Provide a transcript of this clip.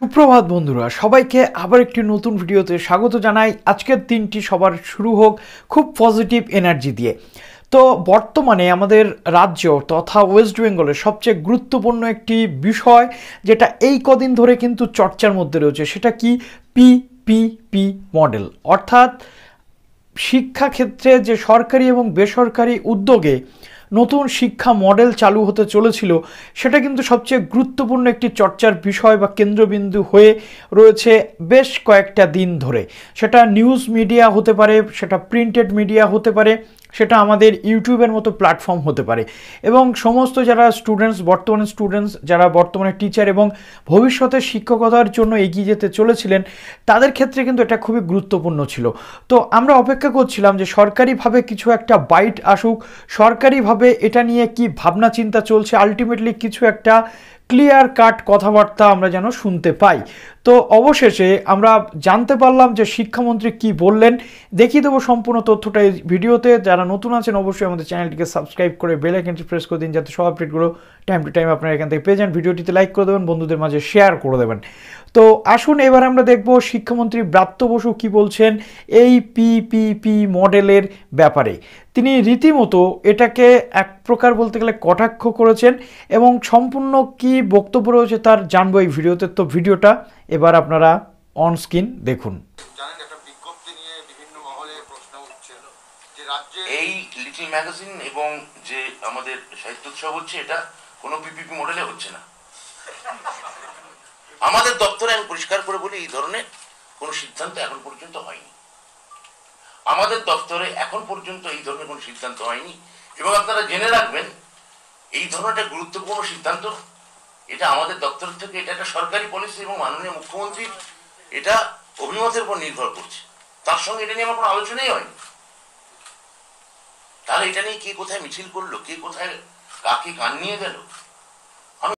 সুপ্রভাত বন্ধুরা, সবাইকে আবার একটি নতুন ভিডিওতে স্বাগত জানাই। আজকের দিনটি সবার শুরু হোক খুব পজিটিভ এনার্জি দিয়ে। তো বর্তমানে আমাদের রাজ্য তথা ওয়েস্ট বেঙ্গলের সবচেয়ে গুরুত্বপূর্ণ একটি বিষয় যেটা এই কদিন ধরে কিন্তু চর্চার মধ্যে রয়েছে, সেটা কি পিপিপি মডেল, অর্থাৎ শিক্ষাক্ষেত্রে যে সরকারি এবং বেসরকারি উদ্যোগে নতুন শিক্ষা মডেল চালু হতে চলেছিল, সেটা কিন্তু সবচেয়ে গুরুত্বপূর্ণ একটি চর্চার বিষয় বা কেন্দ্রবিন্দু হয়ে রয়েছে বেশ কয়েকটা দিন ধরে। সেটা নিউজ মিডিয়া হতে পারে, সেটা প্রিন্টেড মিডিয়া হতে পারে, সেটা আমাদের ইউটিউবের মতো প্ল্যাটফর্ম হতে পারে, এবং সমস্ত যারা স্টুডেন্টস যারা বর্তমানে টিচার এবং ভবিষ্যতে শিক্ষকতার জন্য এগিয়ে যেতে চলেছিলেন, তাদের ক্ষেত্রে কিন্তু এটা খুবই গুরুত্বপূর্ণ ছিল। তো আমরা অপেক্ষা করছিলাম যে সরকারিভাবে কিছু একটা বাইট আসুক, সরকারিভাবে এটা নিয়ে কি ভাবনা চিন্তা চলছে, আলটিমেটলি কিছু একটা ক্লিয়ার কাট কথাবার্তা আমরা যেন শুনতে পাই। তো অবশেষে আমরা জানতে পারলাম যে শিক্ষামন্ত্রী কি বললেন। দেখিয়ে দেবো সম্পূর্ণ তথ্যটা এই ভিডিওতে। যারা নতুন আছেন অবশ্যই আমাদের চ্যানেলটিকে সাবস্ক্রাইব করে বেল আইকনটি প্রেস করে দিন, যাতে সব আপডেটগুলো টাইম টু টাইম আপনারা এখান থেকে পেয়ে যান। ভিডিওটিতে লাইক করে দেবেন, বন্ধুদের মাঝে শেয়ার করে দেবেন। তো আসুন এবার আমরা দেখব শিক্ষামন্ত্রী ব্রাত্য বসু কি বলছেন এই পিপিপি মডেলের ব্যাপারে। তিনি রীতিমতো এটাকে এক প্রকার বলতে গেলে কটাক্ষ করেছেন, এবং সম্পূর্ণ কি বক্তব্য রয়েছে তার জানবো এই ভিডিওতে। তো ভিডিওটা এবার আপনারা অন স্ক্রিন দেখুন। জানেন, একটা বিজ্ঞপ্তি নিয়ে বিভিন্ন মহলে প্রশ্ন উঠছে যে রাজ্যে এই লিটল ম্যাগাজিন এবং যে আমাদের সাহিত্য উৎসব হচ্ছে, এটা কোনো পিপিপি মডেলে হচ্ছে না। আমাদের দপ্তরে আমি পরিষ্কার করে বলি, এই ধরনের কোনো সিদ্ধান্ত এখন পর্যন্ত হয়নি। আমাদের দপ্তরে এখন পর্যন্ত এই ধরনের কোনো সিদ্ধান্ত হয়নি, এবং আপনারা জেনে রাখবেন এই ধরনের একটা গুরুত্বপূর্ণ সিদ্ধান্ত, এটা আমাদের দপ্তর থেকে, এটা একটা সরকারি পলিসি এবং মাননীয় মুখ্যমন্ত্রীর এটা অভিমতের উপর নির্ভর করছে। তার সঙ্গে এটা নিয়ে আমার কোনো আলোচনাই হয়নি। তাহলে এটা নিয়ে কে কোথায় মিছিল করলো, কে কোথায় কাকে কান নিয়ে গেল,